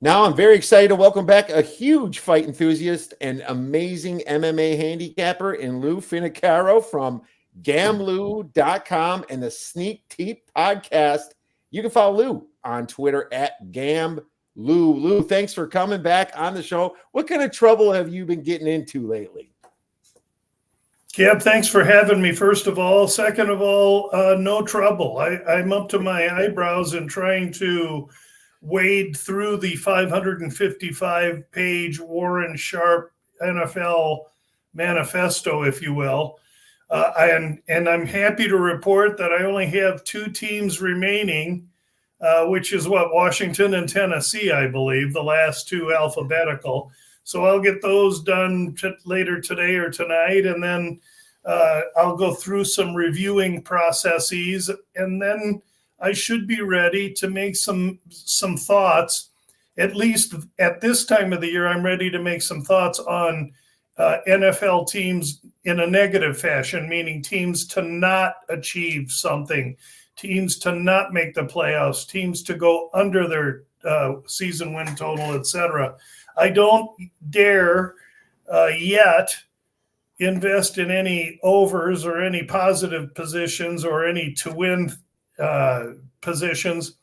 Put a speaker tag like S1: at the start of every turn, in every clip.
S1: Now I'm very excited to welcome back a huge fight enthusiast and amazing MMA handicapper in Lou Finocchiaro from GambLou.com and the Sneak Teep podcast. You can follow Lou on Twitter at GambLou. Lou, thanks for coming back on the show. What kind of trouble have you been getting into lately?
S2: Gab, thanks for having me, first of all. Second of all, no trouble. I'm up to my eyebrows in trying to wade through the 555-page Warren Sharp NFL manifesto, if you will. And I'm happy to report that I only have two teams remaining, which is Washington and Tennessee, I believe, the last two alphabetical. So I'll get those done later today or tonight, and then I'll go through some reviewing processes, and then I should be ready to make some thoughts. At least at this time of the year, I'm ready to make some thoughts on NFL teams in a negative fashion, meaning teams to not achieve something, teams to not make the playoffs, teams to go under their season win total, etc. I don't dare yet invest in any overs or any positive positions or any to win positions,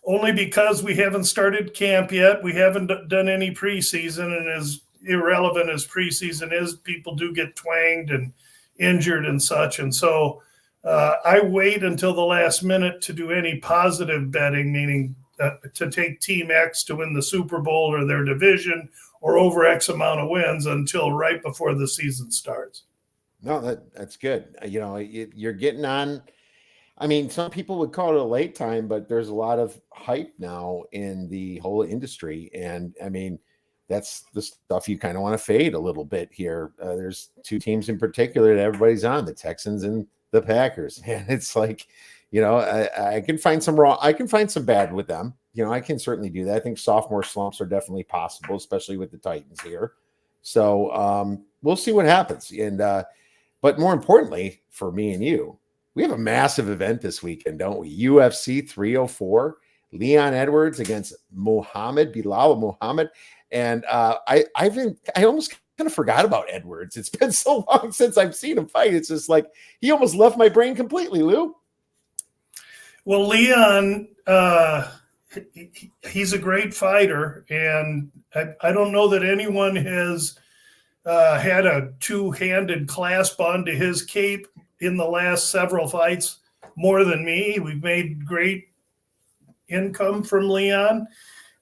S2: only because we haven't started camp yet. We haven't done any preseason, and as irrelevant as preseason is, people do get twanged and injured and such. And so I wait until the last minute to do any positive betting, meaning to take Team X to win the Super Bowl or their division or over X amount of wins until right before the season starts.
S1: No, that's good. You're getting on. I mean, some people would call it a late time, but there's a lot of hype now in the whole industry. And I mean, that's the stuff you kind of want to fade a little bit here. There's two teams in particular that everybody's on, the Texans and the Packers. And it's like, I can find some wrong. I can find some bad with them. I can certainly do that. I think sophomore slumps are definitely possible, especially with the Titans here. So we'll see what happens. And but more importantly, for me and you, we have a massive event this weekend, don't we? UFC 304, Leon Edwards against Bilal Muhammad. And I almost kind of forgot about Edwards. It's been so long since I've seen him fight. It's just like he almost left my brain completely, Lou.
S2: Well, Leon, he's a great fighter, and I don't know that anyone has had a two-handed clasp onto his cape in the last several fights more than me. We've made great income from Leon.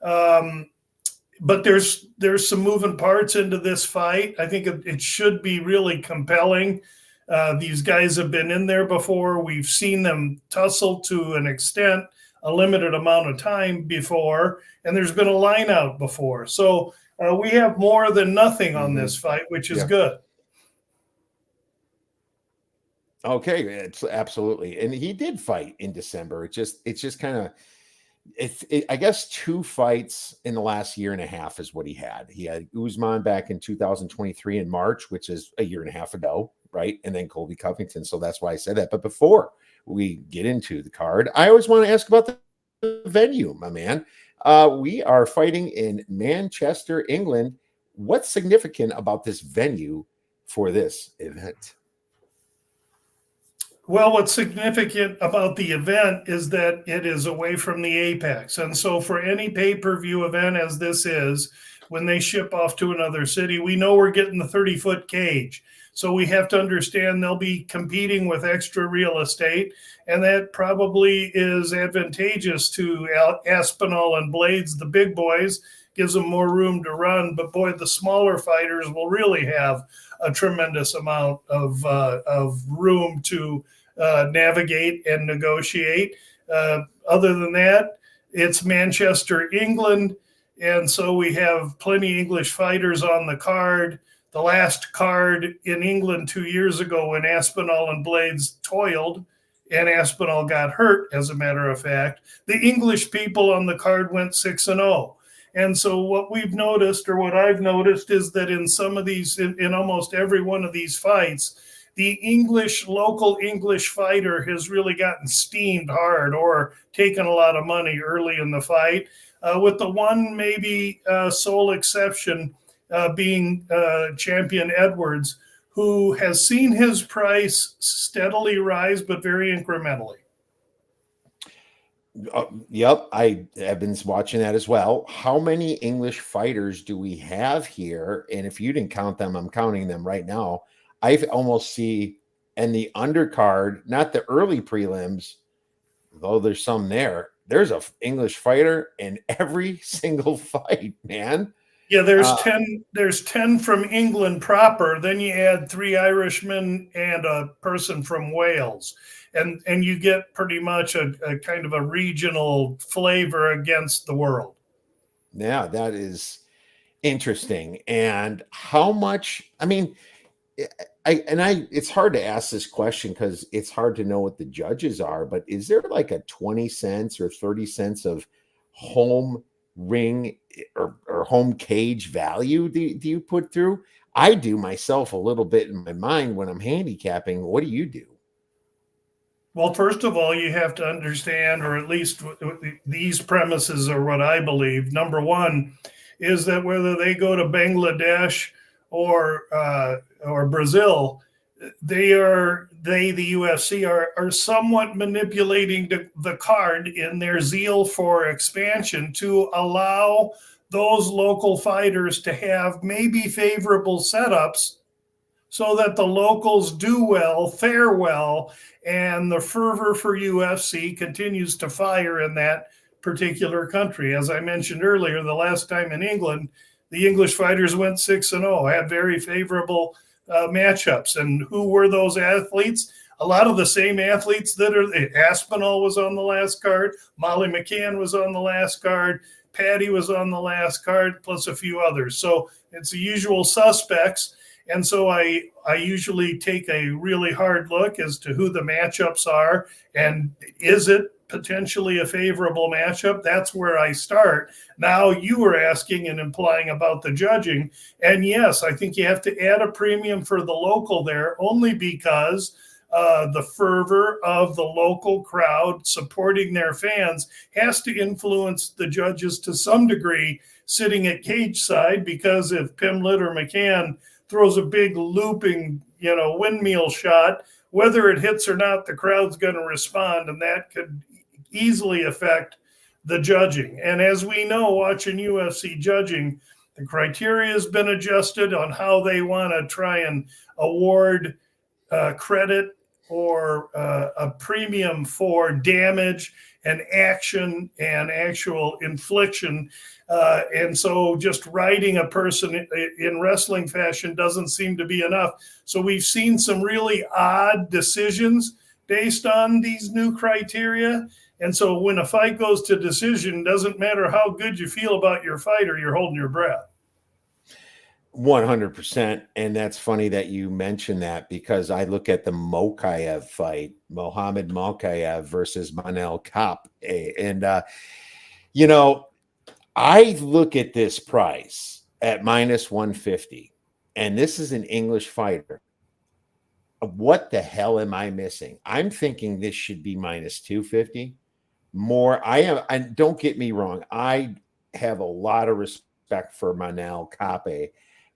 S2: But there's some moving parts into this fight. I think it should be really compelling. These guys have been in there before. We've seen them tussle to an extent, a limited amount of time before, and there's been a line out before. So we have more than nothing on this fight, which is good.
S1: Okay, it's absolutely. And he did fight in December. It's just kind of, I guess 2 fights in the last year and a half is what he had. He had Usman back in 2023 in March, which is a year and a half ago, right? And then Colby Covington. So that's why I said that. But before we get into the card, I always want to ask about the venue, my man. We are fighting in Manchester, England. What's significant about this venue for this event?
S2: Well, what's significant about the event is that it is away from the apex. And so for any pay-per-view event as this is, when they ship off to another city, we know we're getting the 30-foot cage. So we have to understand they'll be competing with extra real estate, and that probably is advantageous to Aspinall and Blades, the big boys, gives them more room to run. But boy, the smaller fighters will really have a tremendous amount of room to navigate and negotiate. Other than that, it's Manchester, England, and so we have plenty of English fighters on the card. The last card in England 2 years ago when Aspinall and Blades toiled and Aspinall got hurt, as a matter of fact, the English people on the card went 6-0. And so what we've noticed, or what I've noticed, is that in some of these, in almost every one of these fights, the local English fighter has really gotten steamed hard or taken a lot of money early in the fight. with the one maybe sole exception being champion Edwards, who has seen his price steadily rise, but very incrementally.
S1: Yep, I have been watching that as well. How many English fighters do we have here? And if you didn't count them, I'm counting them right now. I almost see in the undercard, not the early prelims, though there's some there. There's a English fighter in every single fight, man.
S2: Yeah, there's 10 from England proper. Then you add 3 Irishmen and a person from Wales. And you get pretty much a kind of a regional flavor against the world.
S1: Yeah, that is interesting. And how much, I mean, it's hard to ask this question because it's hard to know what the judges are, but is there like a 20 cents or 30 cents of home ring or home cage value do you put through? I do myself a little bit in my mind when I'm handicapping. What do you do?
S2: Well, first of all, you have to understand, or at least these premises are what I believe. Number one is that whether they go to Bangladesh or Brazil, the UFC are somewhat manipulating the card in their zeal for expansion to allow those local fighters to have maybe favorable setups so that the locals do well, fare well, and the fervor for UFC continues to fire in that particular country. As I mentioned earlier, the last time in England, the English fighters went 6-0, had very favorable matchups. And who were those athletes? A lot of the same athletes that are Aspinall was on the last card, Molly McCann was on the last card, Patty was on the last card, plus a few others. So it's the usual suspects. And so I usually take a really hard look as to who the matchups are and is it potentially a favorable matchup? That's where I start. Now you were asking and implying about the judging. And yes, I think you have to add a premium for the local there only because the fervor of the local crowd supporting their fans has to influence the judges to some degree sitting at cage side, because if Pimlet or McCann throws a big looping, windmill shot, whether it hits or not, the crowd's going to respond, and that could easily affect the judging. And as we know, watching UFC judging, the criteria has been adjusted on how they want to try and award credit or a premium for damage and action and actual infliction. And so just riding a person in wrestling fashion doesn't seem to be enough. So we've seen some really odd decisions based on these new criteria. And so when a fight goes to decision, doesn't matter how good you feel about your fighter, you're holding your breath.
S1: 100%. And that's funny that you mentioned that, because I look at the Mokaev fight, Mohamed Mokaev versus Manel Kape. And, I look at this price at minus 150, and this is an English fighter. What the hell am I missing? I'm thinking this should be minus 250 more. And don't get me wrong, I have a lot of respect for Manel Kape,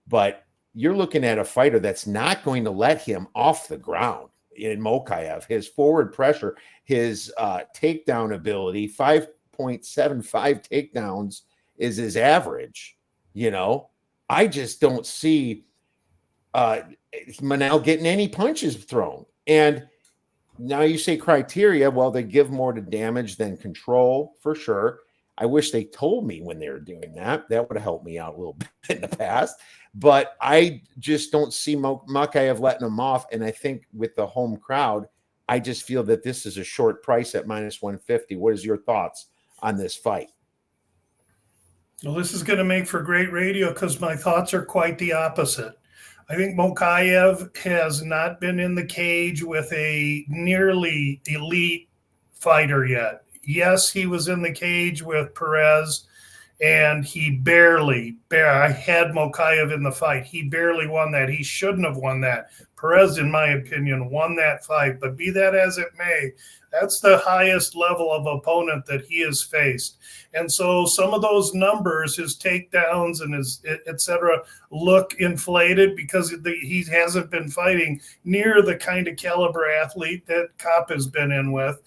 S1: but you're looking at a fighter that's not going to let him off the ground in Mokaev. His forward pressure, his takedown ability, 5.75 takedowns is his average. I just don't see Manel getting any punches thrown. And now you say criteria, well, they give more to damage than control, for sure. I wish they told me when they were doing that. That would have helped me out a little bit in the past. But I just don't see Mokaev letting him off. And I think with the home crowd, I just feel that this is a short price at minus 150. What is your thoughts on this fight?
S2: Well, this is going to make for great radio because my thoughts are quite the opposite. I think Mokaev has not been in the cage with a nearly elite fighter yet. Yes, he was in the cage with Perez, and he I had Mokaev in the fight. He barely won that. He shouldn't have won that. Perez, in my opinion, won that fight, but be that as it may, that's the highest level of opponent that he has faced. And so some of those numbers, his takedowns and his et cetera, look inflated because he hasn't been fighting near the kind of caliber athlete that Kopp has been in with.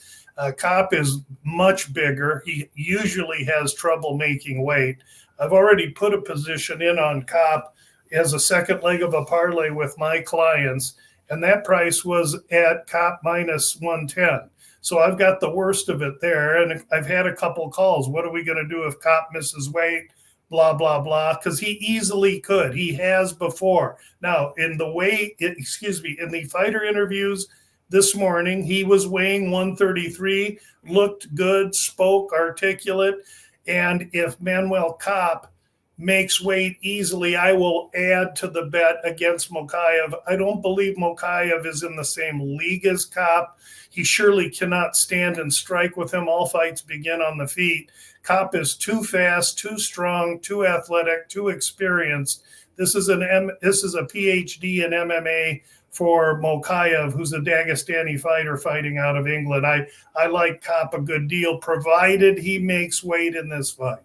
S2: Kopp is much bigger. He usually has trouble making weight. I've already put a position in on Kopp as a second leg of a parlay with my clients, and that price was at Kopp minus 110. So I've got the worst of it there, and I've had a couple calls. What are we going to do if Kopp misses weight? Blah, blah, blah, because he easily could. He has before. Now, in the fighter interviews this morning, he was weighing 133, looked good, spoke articulate, and if Manuel Kopp makes weight easily, I will add to the bet against Mokaev. I don't believe Mokaev is in the same league as Kopp. He surely cannot stand and strike with him. All fights begin on the feet. Kopp is too fast, too strong, too athletic, too experienced. This is a PhD in MMA for Mokaev, who's a Dagestani fighter fighting out of England. I like Kopp a good deal, provided he makes weight in this fight.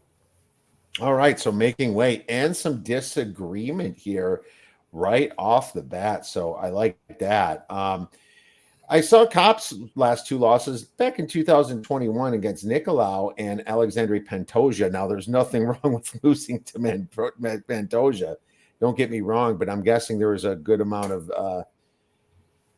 S1: All right, so making weight and some disagreement here right off the bat. So I like that. I saw Kopp's last two losses back in 2021 against Nicolau and Alexandre Pantoja. Now, there's nothing wrong with losing to Pantoja. Don't get me wrong, but I'm guessing there was a good amount of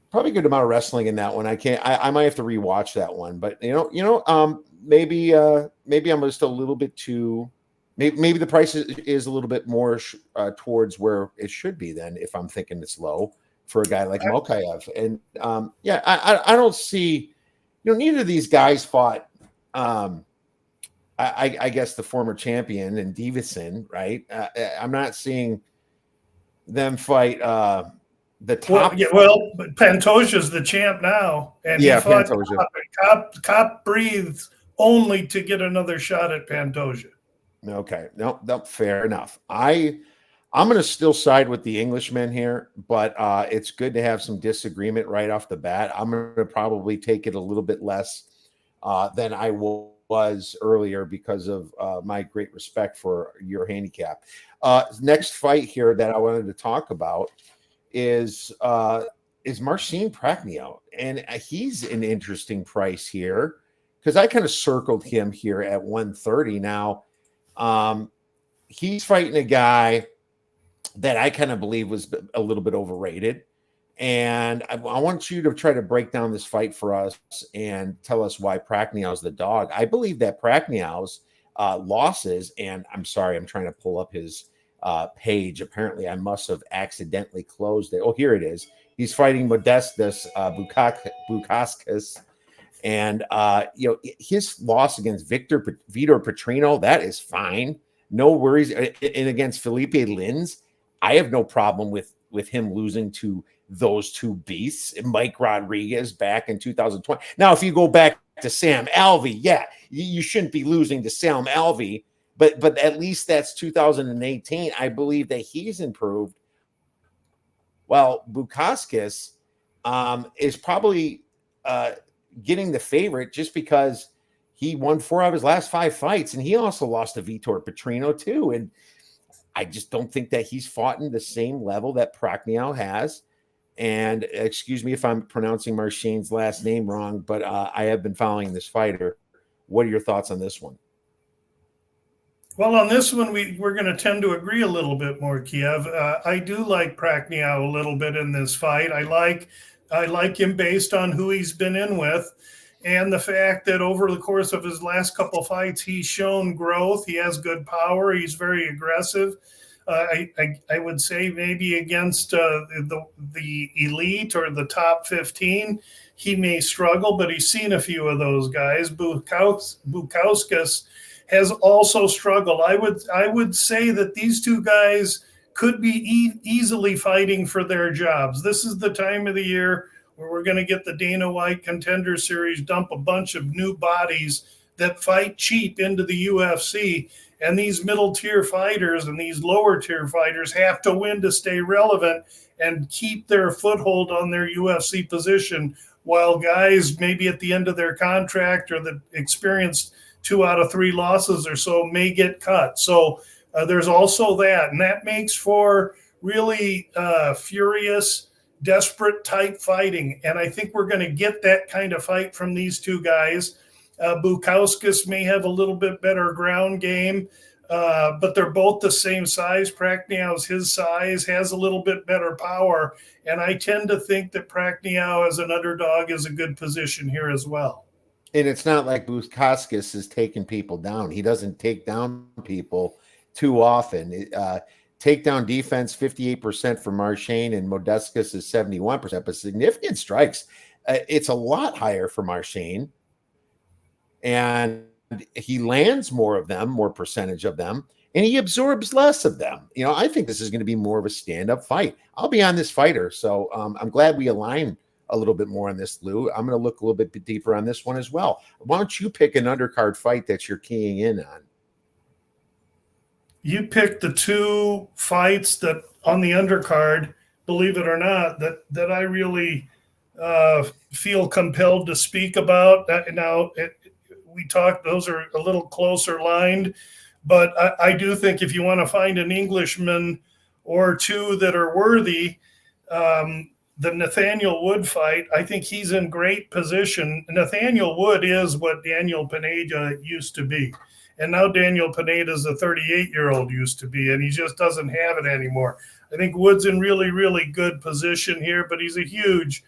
S1: probably a good amount of wrestling in that one. I might have to rewatch that one, but maybe I'm just a little bit too. Maybe the price is a little bit more towards where it should be then if I'm thinking it's low for a guy like Mokaev. And I don't see, neither of these guys fought, I guess, the former champion and Davison, right? I'm not seeing them fight the top.
S2: But Pantoja's the champ now. And he fought Pantoja. Kopp breathes only to get another shot at Pantoja.
S1: Okay. No, fair enough. I'm going to still side with the Englishman here, but it's good to have some disagreement right off the bat. I'm going to probably take it a little bit less than I was earlier because of my great respect for your handicap. Next fight here that I wanted to talk about is Marcin Prachnio, and he's an interesting price here because I kind of circled him here at 130 now. He's fighting a guy that I kind of believe was a little bit overrated. And I want you to try to break down this fight for us and tell us why Prachnio's the dog. I believe that Prachnio's losses, and I'm sorry, I'm trying to pull up his page. Apparently, I must have accidentally closed it. Oh, here it is. He's fighting Modestas Bukauskas. And, his loss against Vitor Petrino, that is fine. No worries. And against Felipe Lins, I have no problem with him losing to those two beasts. Mike Rodriguez back in 2020. Now, if you go back to Sam Alvey, you shouldn't be losing to Sam Alvey, but at least that's 2018. I believe that he's improved. Well, Bukauskas is probably getting the favorite just because he won 4 out of his last 5 fights, and he also lost to Vitor Petrino too. And I just don't think that he's fought in the same level that Prachnio has. And excuse me if I'm pronouncing Marcin's last name wrong, but I have been following this fighter. What are your thoughts on this one?
S2: Well, on this one, we're going to tend to agree a little bit more, Kiev. I do like Prachnio a little bit in this fight. I like him based on who he's been in with and the fact that over the course of his last couple of fights, he's shown growth. He has good power. He's very aggressive. I would say maybe against the elite or the top 15, he may struggle, but he's seen a few of those guys. Bukauskas has also struggled. I would say that these two guys could be easily fighting for their jobs. This is the time of the year where we're going to get the Dana White Contender Series dump a bunch of new bodies that fight cheap into the UFC. And these middle tier fighters and these lower tier fighters have to win to stay relevant and keep their foothold on their UFC position, while guys maybe at the end of their contract or that experienced 2 out of 3 losses or so may get cut. So there's also that, and that makes for really furious, desperate type fighting. And I think we're going to get that kind of fight from these two guys. Bukauskas may have a little bit better ground game, but they're both the same size. Prachnow's his size, has a little bit better power. And I tend to think that Prachnow as an underdog is a good position here as well.
S1: And it's not like Bukauskas is taking people down. He doesn't take down people too often. Takedown defense, 58% for Marchand, and Modestas is 71%, but significant strikes. It's a lot higher for Marchand. And he lands more of them, more percentage of them, and he absorbs less of them. You know, I think this is going to be more of a stand-up fight. I'll be on this fighter, so I'm glad we align a little bit more on this, Lou. I'm going to look a little bit deeper on this one as well. Why don't you pick an undercard fight that you're keying in on?
S2: You picked the 2 fights that on the undercard, believe it or not, that I really feel compelled to speak about. Now, we talked, those are a little closer lined, but I do think if you want to find an Englishman or 2 that are worthy, the Nathaniel Wood fight, I think he's in great position. Nathaniel Wood is what Daniel Pineda used to be. And now Daniel Pineda is a 38-year-old used to be, and he just doesn't have it anymore. I think Wood's in really, really good position here, but he's a huge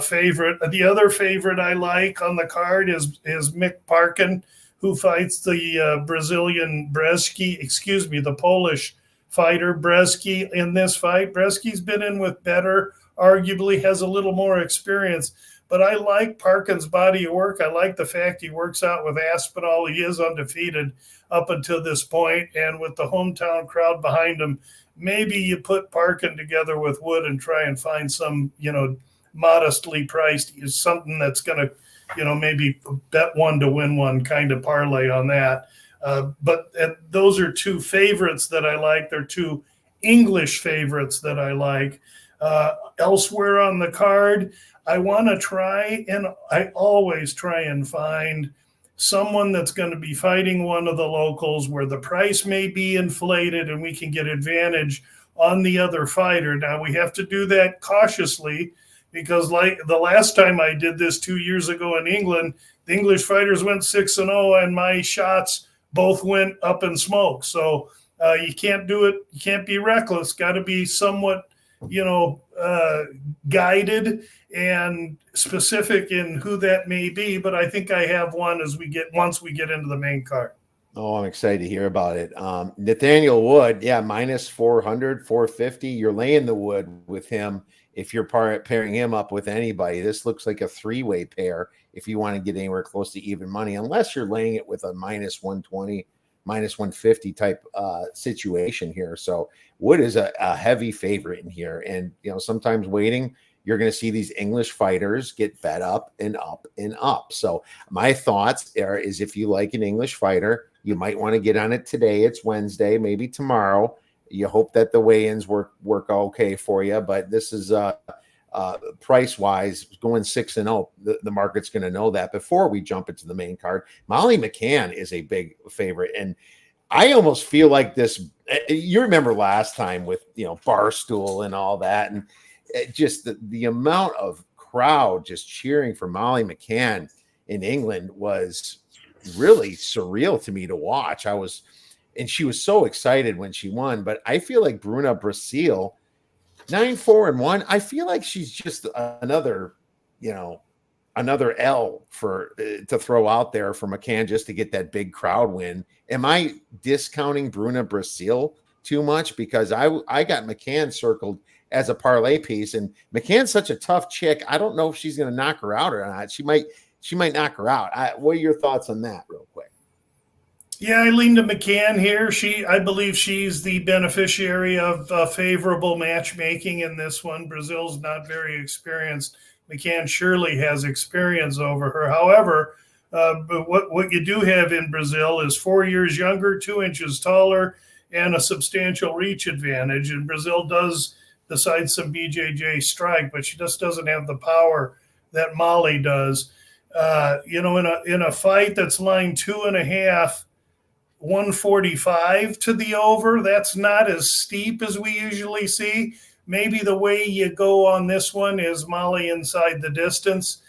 S2: favorite. The other favorite I like on the card is Mick Parkin, who fights the Brazilian the Polish fighter Breski in this fight. Breski's been in with better, arguably has a little more experience, but I like Parkin's body of work. I like the fact he works out with Aspinall. He is undefeated up until this point, and with the hometown crowd behind him, maybe you put Parkin together with Wood and try and find some, modestly priced, something that's going to, maybe bet 1 to win 1 kind of parlay on that. But those are 2 favorites that I like. They're 2 English favorites that I like. Elsewhere on the card, I want to try, and I always try and find someone that's going to be fighting one of the locals where the price may be inflated and we can get advantage on the other fighter. Now, we have to do that cautiously, because like the last time I did this 2 years ago in England, the English fighters went 6-0 and my shots both went up in smoke. So you can't do it. You can't be reckless. Got to be somewhat, guided and specific in who that may be. But I think I have one once we get into the main card.
S1: Oh, I'm excited to hear about it. Nathaniel Wood, minus 400, 450. You're laying the wood with him. If you're pairing him up with anybody, this looks like a 3-way pair if you want to get anywhere close to even money, unless you're laying it with a minus 120, minus 150 type situation here. So Wood is a heavy favorite in here. And, sometimes waiting, you're going to see these English fighters get bet up and up and up. So my thoughts is if you like an English fighter, you might want to get on it today. It's Wednesday, maybe tomorrow. You hope that the weigh-ins work okay for you, but this is price-wise going 6-0. The market's going to know that before we jump into the main card. Molly McCann is a big favorite, and I almost feel like this. You remember last time with Barstool and all that, and just the amount of crowd just cheering for Molly McCann in England was really surreal to me to watch. And she was so excited when she won, but I feel like Bruna Brasil, 9-4-1. I feel like she's just another L to throw out there for McCann just to get that big crowd win. Am I discounting Bruna Brasil too much? Because I got McCann circled as a parlay piece, and McCann's such a tough chick. I don't know if she's going to knock her out or not. She might knock her out. What are your thoughts on that, real quick?
S2: Yeah, I lean to McCann here. I believe she's the beneficiary of favorable matchmaking in this one. Brazil's not very experienced. McCann surely has experience over her. However, But what you do have in Brazil is 4 years younger, 2 inches taller, and a substantial reach advantage. And Brazil does, besides some BJJ, strike, but she just doesn't have the power that Molly does. In a fight that's line 2.5, 145 to the over, that's not as steep as we usually see. Maybe the way you go on this one is Molly inside the distance.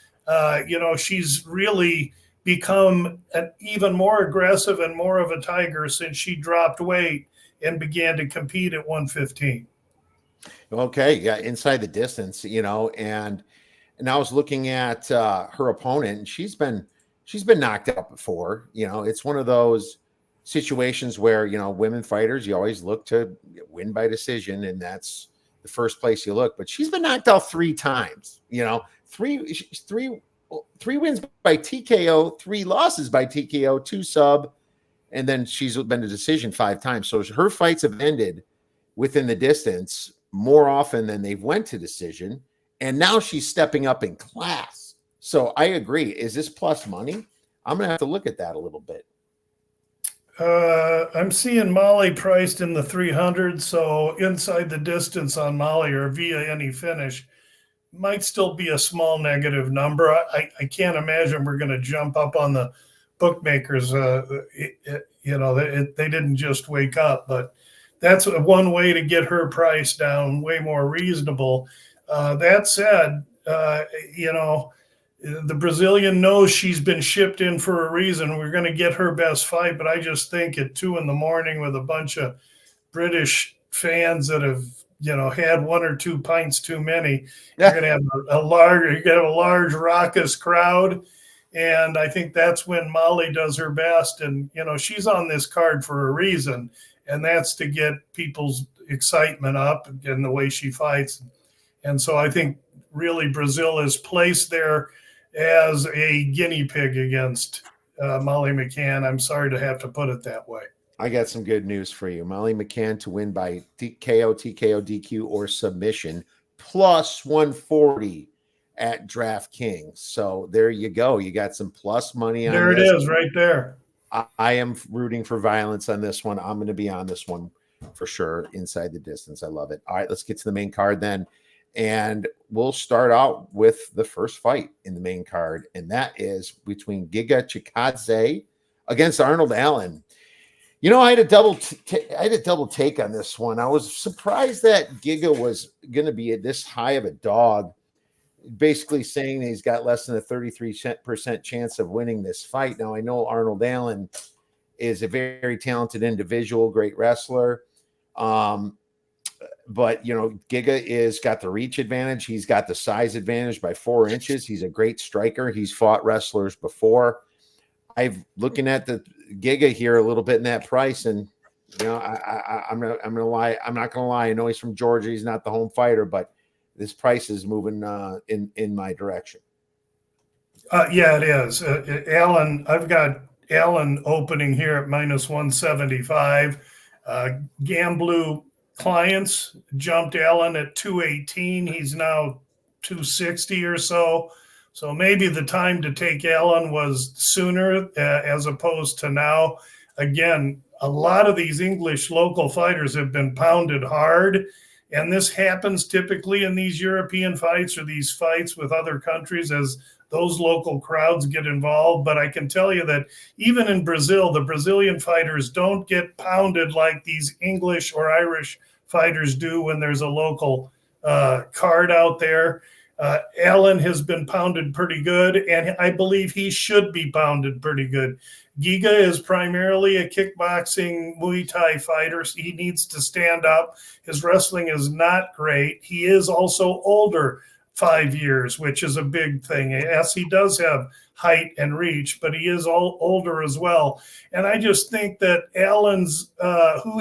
S2: She's really become an even more aggressive and more of a tiger since she dropped weight and began to compete at 115.
S1: Okay, yeah, inside the distance, and I was looking at her opponent, and she's been knocked out before. It's one of those situations where women fighters, you always look to win by decision, and that's the first place you look. But she's been knocked out 3 times. Three wins by TKO, 3 losses by TKO, 2 sub, and then she's been a decision 5 times. So her fights have ended within the distance more often than they've went to decision. And now she's stepping up in class. So I agree. Is this plus money? I'm going to have to look at that a little bit.
S2: I'm seeing Molly priced in the 300s. So inside the distance on Molly or via any finish might still be a small negative number. I can't imagine we're going to jump up on the bookmakers. They didn't just wake up, but that's one way to get her price down way more reasonable. That said, the Brazilian knows she's been shipped in for a reason. We're going to get her best fight, but I just think at 2 a.m. with a bunch of British fans that have, had 1 or 2 pints too many, you're going to have a large raucous crowd. And I think that's when Molly does her best. And, she's on this card for a reason, and that's to get people's excitement up in the way she fights. And so I think really Brazil is placed there as a guinea pig against Molly McCann. I'm sorry to have to put it that way.
S1: I got some good news for you. Molly McCann to win by KO, TKO, DQ, or submission, plus 140 at DraftKings. So there you go. You got some plus money on
S2: there. It is right there.
S1: I am rooting for violence on this one. I'm going to be on this one for sure. Inside the distance. I love it. All right, let's get to the main card then. And we'll start out with the first fight in the main card. And that is between Giga Chikadze against Arnold Allen. I had a double take on this one. I was surprised that Giga was going to be this high of a dog, basically saying that he's got less than a 33% chance of winning this fight. Now, I know Arnold Allen is a very talented individual, great wrestler. But, Giga is got the reach advantage. He's got the size advantage by 4 inches. He's a great striker. He's fought wrestlers before. I'm looking at the Giga here a little bit in that price, and I'm gonna lie. I'm not gonna lie. I know he's from Georgia. He's not the home fighter, but this price is moving in my direction.
S2: Yeah, it is. Allen, I've got Allen opening here at minus 175. GambLou clients jumped Allen at 218. He's now 260 or so. So maybe the time to take Allen was sooner as opposed to now. Again, a lot of these English local fighters have been pounded hard. And this happens typically in these European fights or these fights with other countries as those local crowds get involved. But I can tell you that even in Brazil, the Brazilian fighters don't get pounded like these English or Irish fighters do when there's a local card out there. Allen has been pounded pretty good, and I believe he should be pounded pretty good. Giga is primarily a kickboxing Muay Thai fighter. So he needs to stand up. His wrestling is not great. He is also older, 5 years, which is a big thing. Yes, he does have height and reach, but he is older as well. And I just think that Allen's,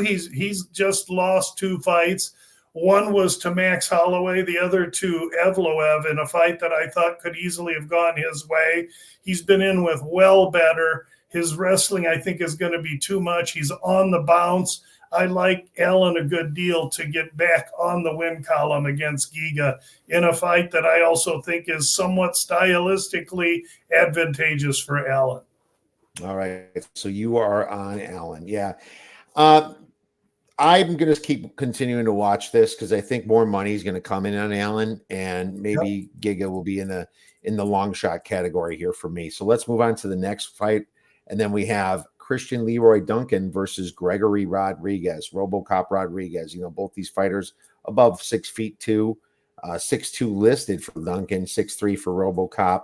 S2: he's just lost 2 fights. One was to Max Holloway, the other to Evloev in a fight that I thought could easily have gone his way. He's been in with well better. His wrestling, I think, is going to be too much. He's on the bounce. I like Allen a good deal to get back on the win column against Giga in a fight that I also think is somewhat stylistically advantageous for Allen.
S1: All right. So you are on Allen. Yeah. Uh, I'm going to keep continuing to watch this because I think more money is going to come in on Allen, and maybe Giga will be in the long shot category here for me. So let's move on to the next fight, and then we have Christian Leroy Duncan versus Gregory Rodriguez, RoboCop Rodriguez. You know, both these fighters above 6'2", 6'2" listed for Duncan, 6'3" for RoboCop.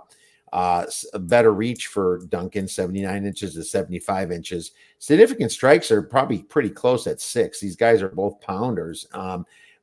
S1: A better reach for Duncan, 79 inches to 75 inches. Significant strikes are probably pretty close at 6. These guys are both pounders.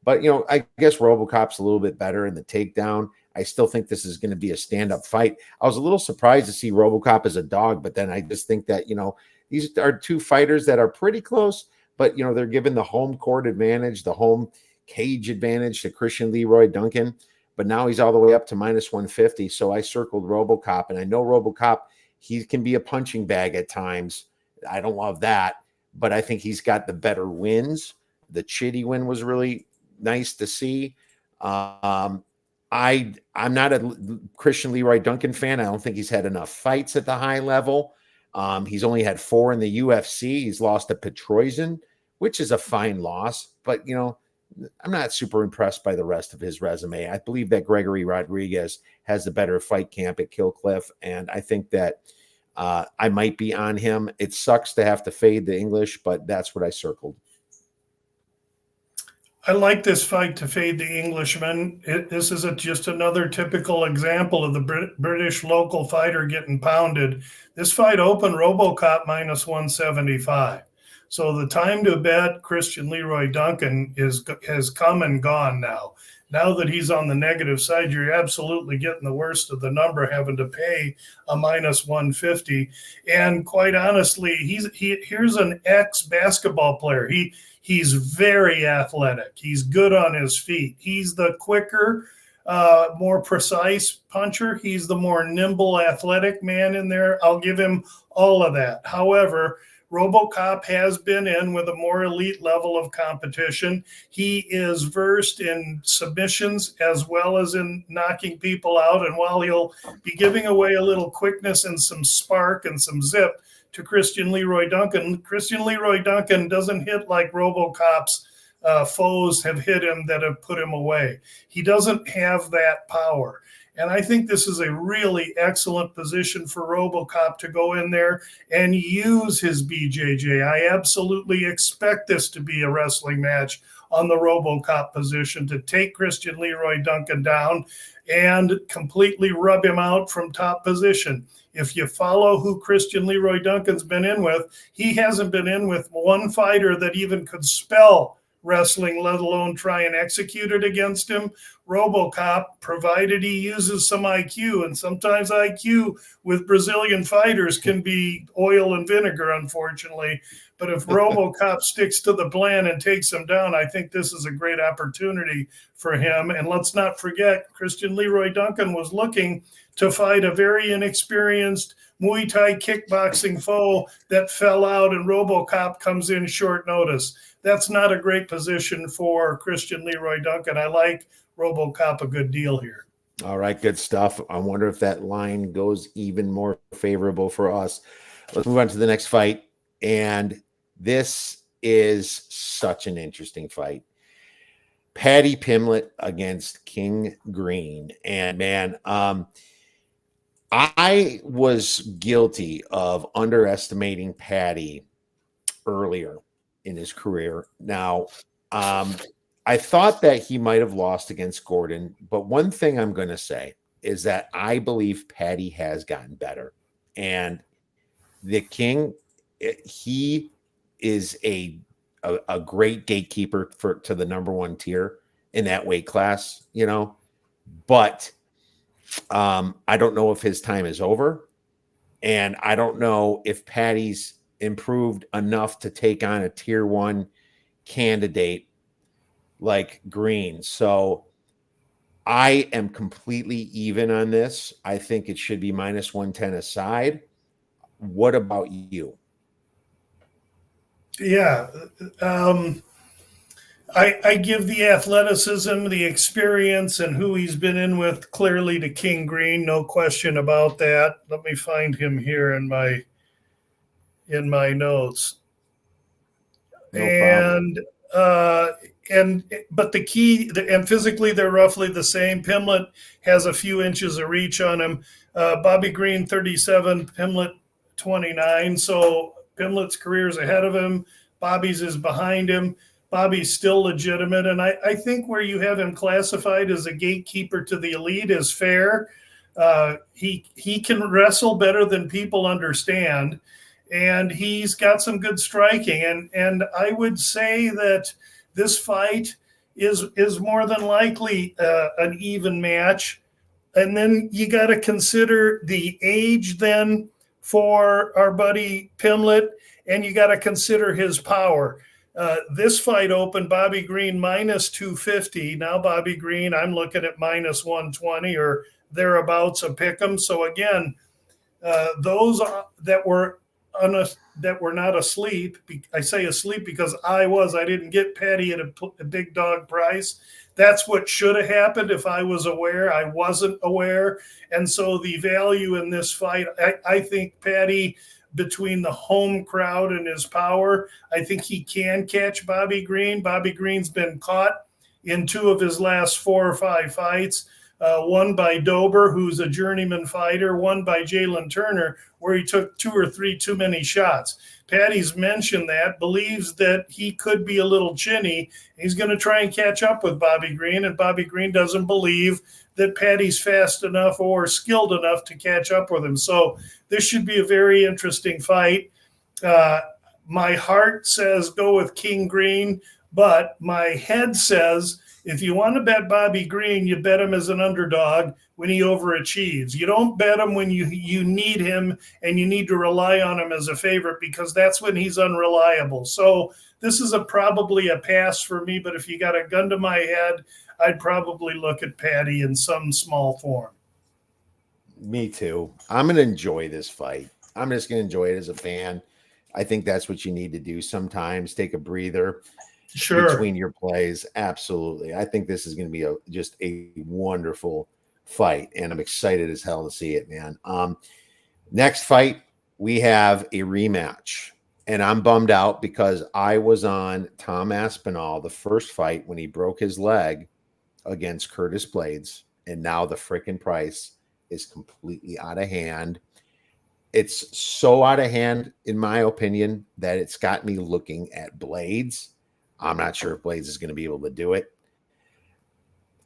S1: But, you know, I guess RoboCop's a little bit better in the takedown. I still think this is going to be a stand-up fight. I was a little surprised to see RoboCop as a dog, but then I just think that, you know, these are two fighters that are pretty close, but, you know, they're given the home court advantage, the home cage advantage to Christian Leroy Duncan. But now he's all the way up to minus 150. So I circled RoboCop, and I know RoboCop, he can be a punching bag at times. I don't love that, but I think he's got the better wins. The Chitty win was really nice to see. I'm not a Christian Leroy Duncan fan. I don't think he's had enough fights at the high level. He's only had 4 in the UFC. He's lost to Petroisian, which is a fine loss, but, you know, I'm not super impressed by the rest of his resume. I believe that Gregory Rodriguez has the better fight camp at Kill Cliff, and I think that I might be on him. It sucks to have to fade the English, but that's what I circled.
S2: I like this fight to fade the Englishman. This is just another typical example of the British local fighter getting pounded. This fight opened RoboCop minus 175. So the time to bet Christian Leroy Duncan has come and gone now. Now that he's on the negative side, you're absolutely getting the worst of the number, having to pay a minus 150. And quite honestly, here's an ex-basketball player. He's very athletic. He's good on his feet. He's the quicker, more precise puncher. He's the more nimble, athletic man in there. I'll give him all of that. However, RoboCop has been in with a more elite level of competition. He is versed in submissions as well as in knocking people out. And while he'll be giving away a little quickness and some spark and some zip to Christian Leroy Duncan doesn't hit like RoboCop's foes have hit him that have put him away. He doesn't have that power. And I think this is a really excellent position for RoboCop to go in there and use his BJJ. I absolutely expect this to be a wrestling match on the RoboCop position to take Christian Leroy Duncan down and completely rub him out from top position. If you follow who Christian Leroy Duncan's been in with, he hasn't been in with one fighter that even could spell wrestling, let alone try and execute it against him. RoboCop, provided he uses some IQ, and sometimes IQ with Brazilian fighters can be oil and vinegar, unfortunately. But if RoboCop sticks to the plan and takes him down, I think this is a great opportunity for him. And let's not forget, Christian Leroy Duncan was looking to fight a very inexperienced Muay Thai kickboxing foe that fell out, and RoboCop comes in short notice. That's not a great position for Christian Leroy Duncan. I like RoboCop a good deal here.
S1: All right, good stuff. I wonder if that line goes even more favorable for us. Let's move on to the next fight. And this is such an interesting fight. Paddy Pimblett against King Green. And man, I was guilty of underestimating Paddy earlier in his career. Now, I thought that he might have lost against Gordon, but one thing I'm going to say is that I believe Paddy has gotten better. And the King, he is a great gatekeeper to the number one tier in that weight class, you know, but I don't know if his time is over, and I don't know if Paddy's improved enough to take on a tier one candidate like Green. So I am completely even on this. I think it should be minus 110 aside. What about you?
S2: Yeah. I give the athleticism, the experience, and who he's been in with clearly to King Green, no question about that. Let me find him here in my notes.
S1: No problem.
S2: uh, but the key, and physically they're roughly the same. Pimlet has a few inches of reach on him. Bobby Green 37, Pimlet 29. So Pimlet's career is ahead of him. Bobby's is behind him. Bobby's still legitimate, and I think where you have him classified as a gatekeeper to the elite is fair. He can wrestle better than people understand, and he's got some good striking. And I would say that this fight is more than likely an even match. And then you got to consider the age then for our buddy Pimlet, and you got to consider his power. This fight opened Bobby Green minus 250. Now Bobby Green, I'm looking at minus 120 or thereabouts a pick 'em. So again, those that were not asleep. I say asleep because I didn't get Patty at a big dog price. That's what should have happened if I was aware. I wasn't aware. And so the value in this fight, I think Patty, between the home crowd and his power, I think he can catch Bobby Green. Bobby Green's been caught in 2 of his last 4 or 5 fights. One by Dober, who's a journeyman fighter, one by Jalen Turner, where he took 2 or 3 too many shots. Patty's mentioned that, believes that he could be a little chinny. He's going to try and catch up with Bobby Green, and Bobby Green doesn't believe that Patty's fast enough or skilled enough to catch up with him. So this should be a very interesting fight. My heart says go with King Green, but my head says if you want to bet Bobby Green, you bet him as an underdog when he overachieves. You don't bet him when you need him and you need to rely on him as a favorite, because that's when he's unreliable. So this is probably a pass for me, but if you got a gun to my head, I'd probably look at Patty in some small form.
S1: Me too. I'm going to enjoy this fight. I'm just going to enjoy it as a fan. I think that's what you need to do sometimes. Take a breather.
S2: Sure.
S1: Between your plays. Absolutely. I think this is going to be just a wonderful fight, and I'm excited as hell to see it, man. Next fight, we have a rematch, and I'm bummed out because I was on Tom Aspinall the first fight when he broke his leg against Curtis Blades, and now the freaking price is completely out of hand. It's so out of hand, in my opinion, that it's got me looking at Blades. I'm not sure if Blades is going to be able to do it.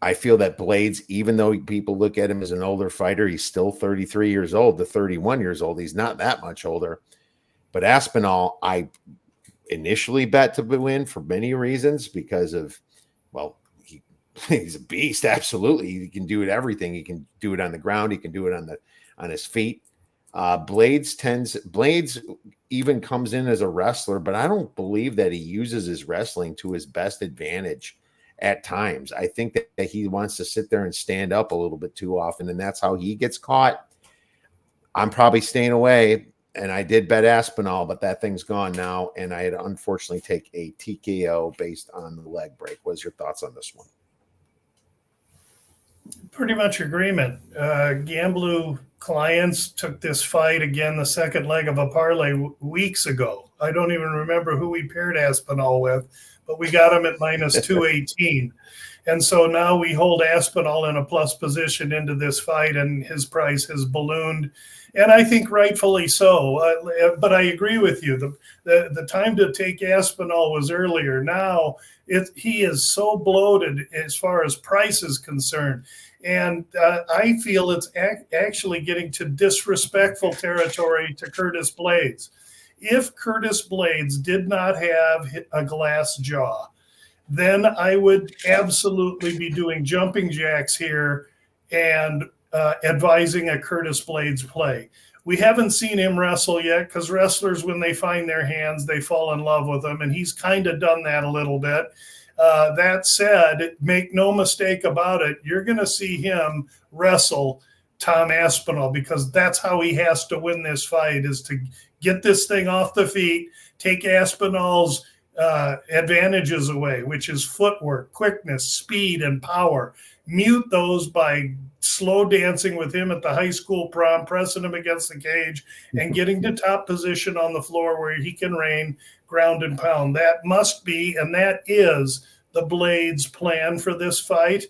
S1: I feel that Blades, even though people look at him as an older fighter, he's still 33 years old to 31 years old. He's not that much older. But Aspinall, I initially bet to win for many reasons because of, well, he's a beast. Absolutely. He can do it everything. He can do it on the ground. He can do it on his feet. Blades even comes in as a wrestler, but I don't believe that he uses his wrestling to his best advantage at times. I think that he wants to sit there and stand up a little bit too often, and that's how he gets caught. I'm probably staying away, and I did bet Aspinall, but that thing's gone now, and I had to unfortunately take a TKO based on the leg break. What's your thoughts on this one?
S2: Pretty much agreement. GambLou clients took this fight again, the second leg of a parlay weeks ago. I don't even remember who we paired Aspinall with, but we got him at minus 218. And so now we hold Aspinall in a plus position into this fight, and his price has ballooned. And I think rightfully so. But I agree with you. The time to take Aspinall was earlier. Now he is so bloated as far as price is concerned. And I feel it's actually getting to disrespectful territory to Curtis Blades. If Curtis Blades did not have a glass jaw, then I would absolutely be doing jumping jacks here and advising a Curtis Blades play. We haven't seen him wrestle yet, because wrestlers, when they find their hands, they fall in love with them, and he's kind of done that a little bit. That said, make no mistake about it, you're going to see him wrestle Tom Aspinall, because that's how he has to win this fight, is to get this thing off the feet, take Aspinall's advantages away, which is footwork, quickness, speed, and power. Mute those by slow dancing with him at the high school prom, pressing him against the cage, and getting to top position on the floor where he can reign ground and pound. That must be, and that is, the Blades' plan for this fight.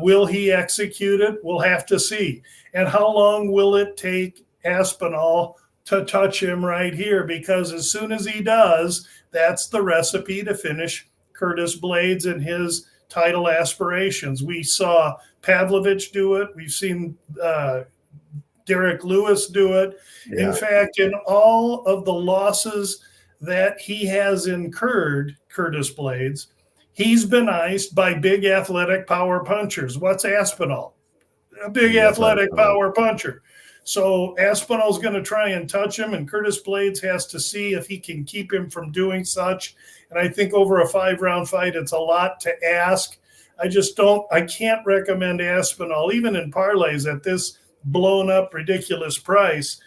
S2: Will he execute it? We'll have to see. And how long will it take Aspinall to touch him right here? Because as soon as he does, that's the recipe to finish Curtis Blades and his title aspirations. We saw Pavlovich do it. We've seen Derek Lewis do it. Yeah. In fact, in all of the losses that he has incurred, Curtis Blades, he's been iced by big athletic power punchers. What's Aspinall? A big athletic power puncher. So Aspinall's going to try and touch him, and Curtis Blades has to see if he can keep him from doing such. And I think over a 5-round fight, it's a lot to ask. I can't recommend Aspinall, even in parlays at this blown up ridiculous price.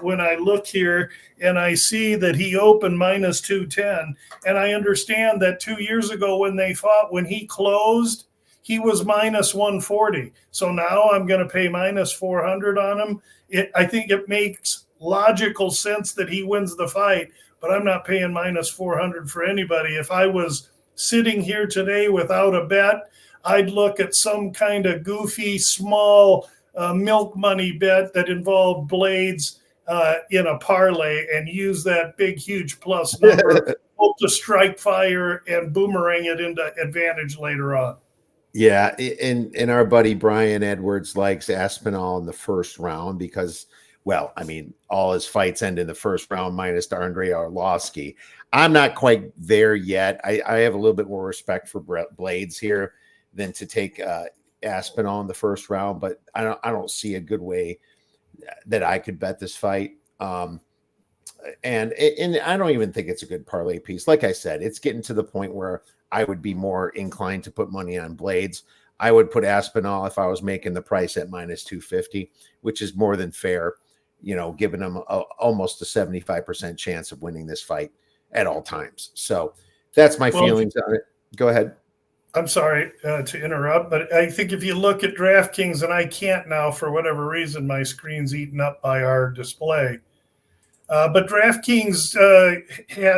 S2: When I look here and I see that he opened minus 210, and I understand that 2 years ago when they fought, when he closed, he was minus 140. So now I'm going to pay minus 400 on him. I think it makes logical sense that he wins the fight, but I'm not paying minus 400 for anybody. If I was sitting here today without a bet, I'd look at some kind of goofy, small milk money bet that involved Blades in a parlay and use that big, huge plus number, hope to strike fire and boomerang it into advantage later on.
S1: Yeah, and our buddy Brian Edwards likes Aspinall in the first round because, well, I mean, all his fights end in the first round minus Andrei Arlovsky. I'm not quite there yet. I have a little bit more respect for Blades here than to take Aspinall in the first round, but I don't see a good way that I could bet this fight. And I don't even think it's a good parlay piece. Like I said, it's getting to the point where I would be more inclined to put money on Blades. I would put Aspinall if I was making the price at minus 250, which is more than fair, giving him almost a 75% chance of winning this fight at all times. So that's my feelings on it. Go ahead.
S2: I'm sorry to interrupt, but I think if you look at DraftKings, and I can't now for whatever reason, my screen's eaten up by our display. But DraftKings,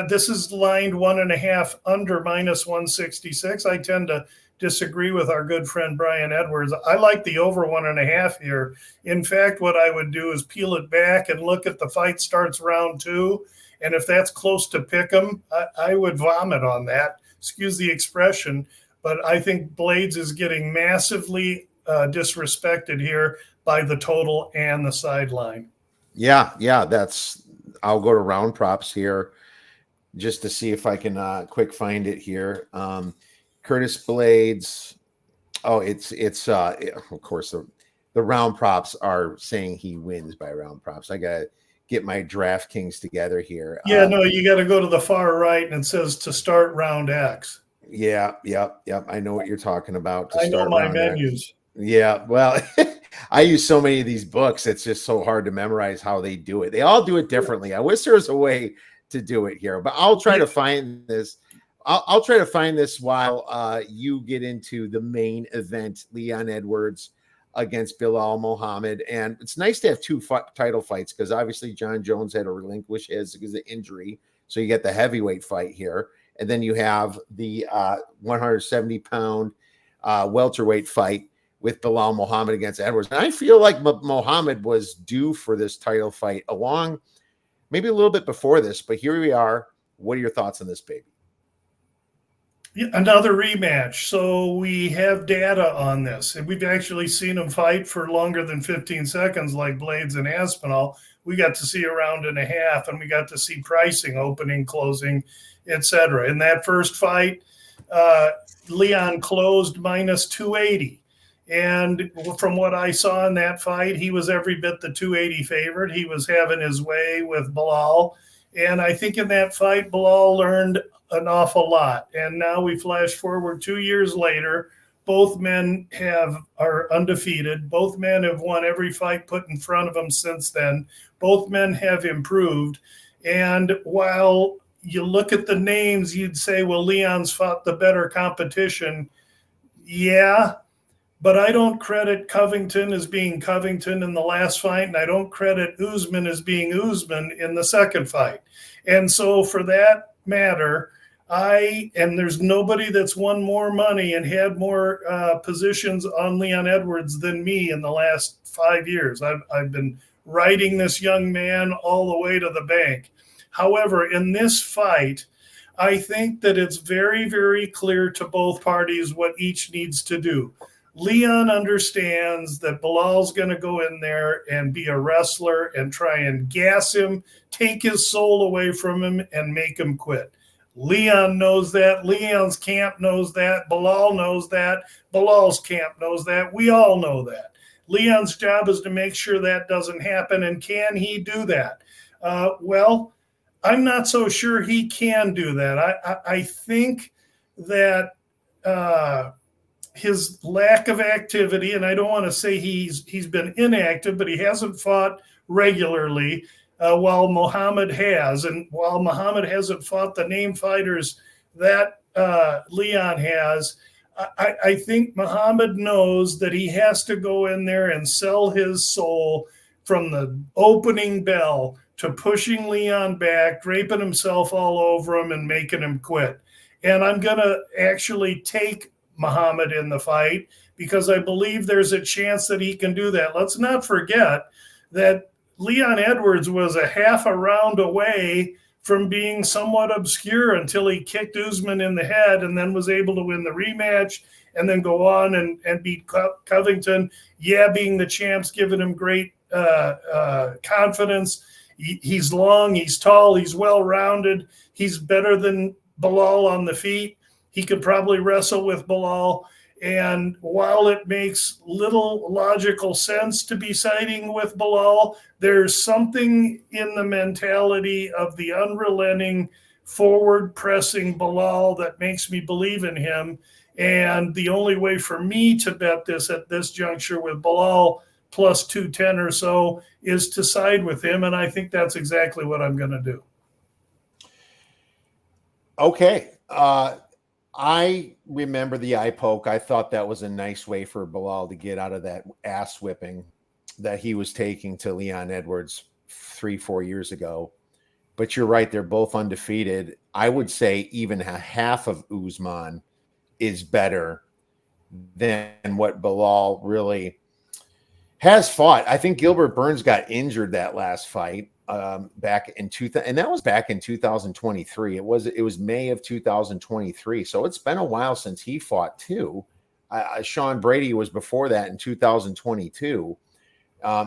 S2: this is lined 1.5 under minus 166. I tend to disagree with our good friend Brian Edwards. I like the over 1.5 here. In fact, what I would do is peel it back and look at the fight starts round 2. And if that's close to pick 'em, I would vomit on that. Excuse the expression. But I think Blades is getting massively disrespected here by the total and the sideline.
S1: Yeah, I'll go to round props here just to see if I can quick find it here. Curtis Blades. Oh, it's of course the round props are saying he wins by round props. I gotta get my DraftKings together here.
S2: Yeah, no, you got to go to the far right and it says to start round X.
S1: Yeah. I know what you're talking about.
S2: I know my menus.
S1: Yeah, well, I use so many of these books. It's just so hard to memorize how they do it. They all do it differently. I wish there was a way to do it here, but I'll try to find this. I'll try to find this while you get into the main event, Leon Edwards against Bilal Muhammad. And it's nice to have two title fights because obviously John Jones had to relinquish his because of injury. So you get the heavyweight fight here. And then you have the 170-pound welterweight fight with Bilal Muhammad against Edwards. And I feel like Muhammad was due for this title fight maybe a little bit before this, but here we are. What are your thoughts on this, baby?
S2: Another rematch. So we have data on this, and we've actually seen him fight for longer than 15 seconds like Blades and Aspinall. We got to see a round and a half, and we got to see pricing, opening, closing, etc. In that first fight, Leon closed minus 280. And from what I saw in that fight, he was every bit the 280 favorite. He was having his way with Bilal. And I think in that fight, Bilal learned an awful lot. And now we flash forward 2 years later. Both men are undefeated. Both men have won every fight put in front of them since then. Both men have improved. And while you look at the names, you'd say, well, Leon's fought the better competition. Yeah, but I don't credit Covington as being Covington in the last fight, and I don't credit Usman as being Usman in the second fight. And so for that matter, and there's nobody that's won more money and had more positions on Leon Edwards than me in the last 5 years. I've been riding this young man all the way to the bank. However, in this fight, I think that it's very, very clear to both parties what each needs to do. Leon understands that Bilal's going to go in there and be a wrestler and try and gas him, take his soul away from him, and make him quit. Leon knows that. Leon's camp knows that. Bilal knows that. Bilal's camp knows that. We all know that. Leon's job is to make sure that doesn't happen. And can he do that? Well, I'm not so sure he can do that. I think that his lack of activity, and I don't want to say he's been inactive, but he hasn't fought regularly, while Muhammad has. And while Muhammad hasn't fought the name fighters that Leon has, I think Muhammad knows that he has to go in there and sell his soul from the opening bell to pushing Leon back, draping himself all over him and making him quit. And I'm going to actually take Muhammad in the fight because I believe there's a chance that he can do that. Let's not forget that Leon Edwards was a half a round away from being somewhat obscure until he kicked Usman in the head and then was able to win the rematch and then go on and beat Covington. Yeah, being the champ's given him great confidence. He's long, he's tall, he's well-rounded. He's better than Bilal on the feet. He could probably wrestle with Bilal. And while it makes little logical sense to be siding with Bilal, there's something in the mentality of the unrelenting, forward-pressing Bilal that makes me believe in him. And the only way for me to bet this at this juncture with Bilal plus 210 or so is to side with him. And I think that's exactly what I'm going to do.
S1: Okay. I remember the eye poke. I thought that was a nice way for Bilal to get out of that ass whipping that he was taking to Leon Edwards 3-4 years ago. But you're right. They're both undefeated. I would say even a half of Usman is better than what Bilal really has fought. I think Gilbert Burns got injured that last fight back in 2000, and that was back in 2023. It was May of 2023. So it's been a while since he fought too. Sean Brady was before that in 2022.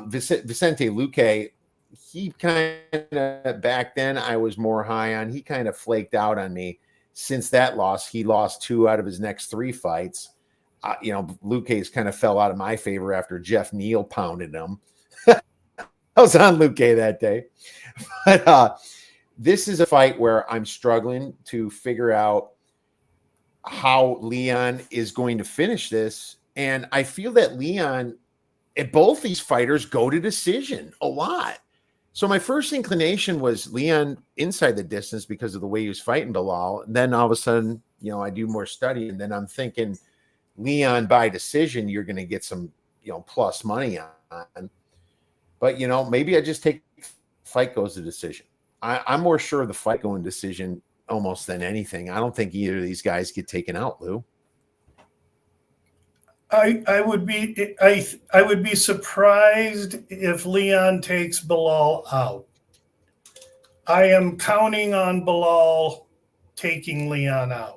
S1: Vicente Luque, he kind of back then I was more high on. He kind of flaked out on me. Since that loss, he lost 2 out of his next 3 fights. Luque's kind of fell out of my favor after Jeff Neal pounded him. I was on Luque that day. But this is a fight where I'm struggling to figure out how Leon is going to finish this. And I feel that Leon, both these fighters go to decision a lot. So my first inclination was Leon inside the distance because of the way he was fighting Bilal. And then all of a sudden, I do more study. And then I'm thinking Leon by decision, you're going to get some, plus money on. But, maybe I just take fight goes to decision. I'm more sure of the fight going decision almost than anything. I don't think either of these guys get taken out, Lou.
S2: I would be surprised if Leon takes Bilal out. I am counting on Bilal taking Leon out.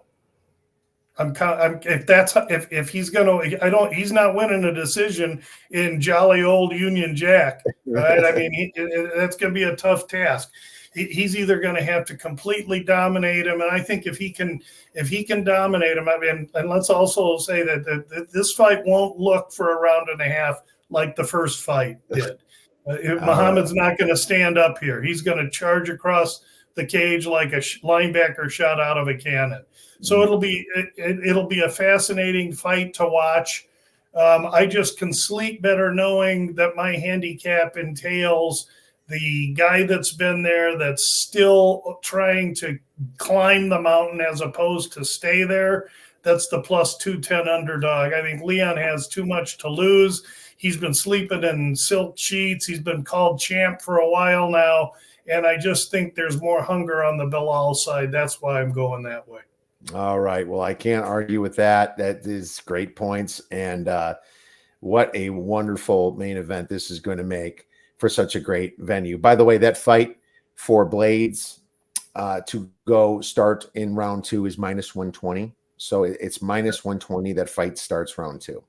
S2: If he's gonna, he's not winning a decision in jolly old Union Jack, right? I mean, that's going to be a tough task. He's either going to have to completely dominate him, and I think if he can dominate him, I mean, and let's also say that this fight won't look for a round and a half like the first fight did. Muhammad's not going to stand up here. He's going to charge across the cage like a linebacker shot out of a cannon. So it'll be a fascinating fight to watch. I just can sleep better knowing that my handicap entails the guy that's been there that's still trying to climb the mountain as opposed to stay there. That's the plus 210 underdog. I think Leon has too much to lose. He's been sleeping in silk sheets. He's been called champ for a while now. And I just think there's more hunger on the Bilal side. That's why I'm going that way.
S1: All right. Well, I can't argue with that. That is great points. And what a wonderful main event this is going to make for such a great venue. By the way, that fight for Blades to go start in round 2 is minus 120. So it's minus 120. That fight starts round 2.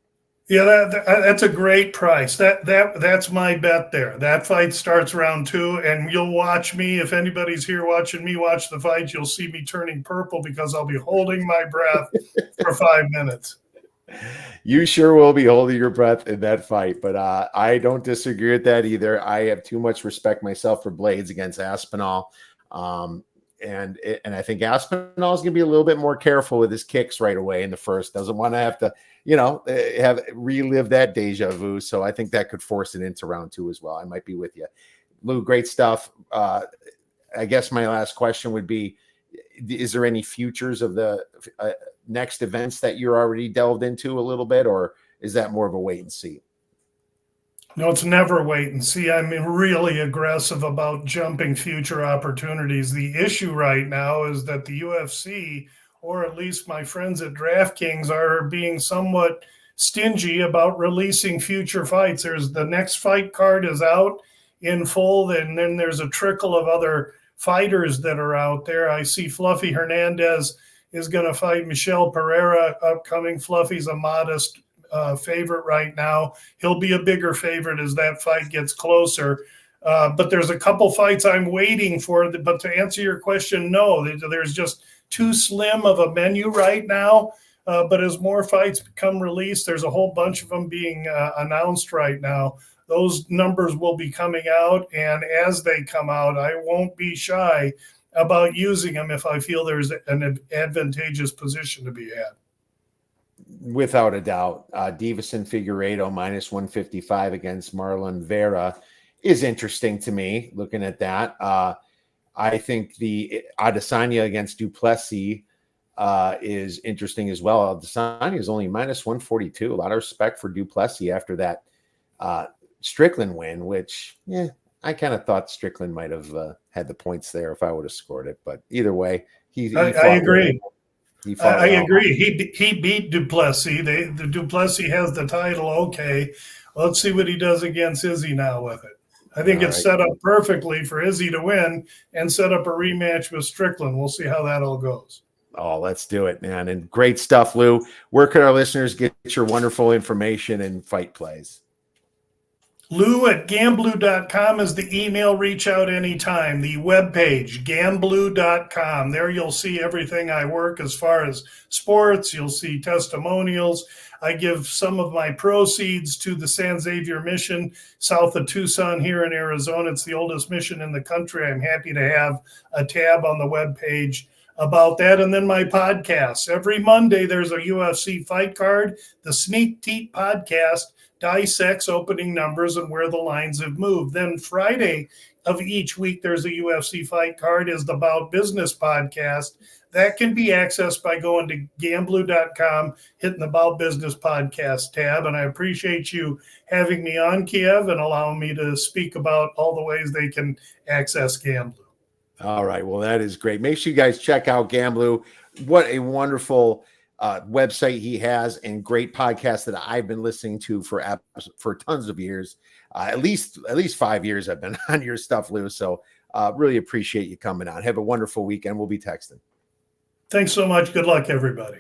S2: Yeah, that's a great price. That's my bet there. That fight starts round 2, and you'll watch me. If anybody's here watching me watch the fight, you'll see me turning purple because I'll be holding my breath for 5 minutes.
S1: You sure will be holding your breath in that fight, but I don't disagree with that either. I have too much respect myself for Blades against Aspinall. And I think Aspinall is going to be a little bit more careful with his kicks right away in the first. Doesn't want to have to, relive that deja vu. So I think that could force it into round 2 as well. I might be with you. Lou, great stuff. I guess my last question would be, is there any futures of the next events that you're already delved into a little bit, or is that more of a wait and see?
S2: No, it's never wait and see. I'm really aggressive about jumping future opportunities. The issue right now is that the UFC, or at least my friends at DraftKings, are being somewhat stingy about releasing future fights. There's the next fight card is out in full, and then there's a trickle of other fighters that are out there. I see Fluffy Hernandez is going to fight Michelle Pereira upcoming. Fluffy's a modest favorite right now. He'll be a bigger favorite as that fight gets closer. But there's a couple fights I'm waiting for. But to answer your question, no, there's just too slim of a menu right now. But as more fights become released, there's a whole bunch of them being announced right now. Those numbers will be coming out. And as they come out, I won't be shy about using them if I feel there's an advantageous position to be had.
S1: Without a doubt. Davison Figueiredo minus 155 against Marlon Vera is interesting to me, looking at that. I think the Adesanya against Duplessis is interesting as well. Adesanya is only minus 142. A lot of respect for Duplessis after that Strickland win, which, I kind of thought Strickland might have had the points there if I would have scored it. But either way,
S2: I agree. I agree. He beat Duplessis. The Duplessis has the title. Okay, let's see what he does against Izzy now with it. I think it's set up perfectly for Izzy to win and set up a rematch with Strickland. We'll see how that all goes.
S1: Oh, let's do it, man. And great stuff, Lou. Where can our listeners get your wonderful information and fight plays?
S2: Lou@gamblou.com is the email. Reach out anytime. The webpage, gamblou.com. There you'll see everything I work as far as sports. You'll see testimonials. I give some of my proceeds to the San Xavier mission south of Tucson here in Arizona. It's the oldest mission in the country. I'm happy to have a tab on the webpage about that. And then my podcasts. Every Monday, there's a UFC fight card. The Sneak Teat podcast dissects opening numbers and where the lines have moved. Then Friday of each week, there's a UFC fight card, is the About Business podcast. That can be accessed by going to gamblou.com, hitting the About Business podcast tab. And I appreciate you having me on, Kiev, and allowing me to speak about all the ways they can access GambLou.
S1: All right. Well, that is great. Make sure you guys check out GambLou. What a wonderful website he has, and great podcast that I've been listening to for tons of years. At least 5 years I've been on your stuff, Lou. So really appreciate you coming on. Have a wonderful weekend. We'll be texting.
S2: Thanks so much. Good luck, everybody.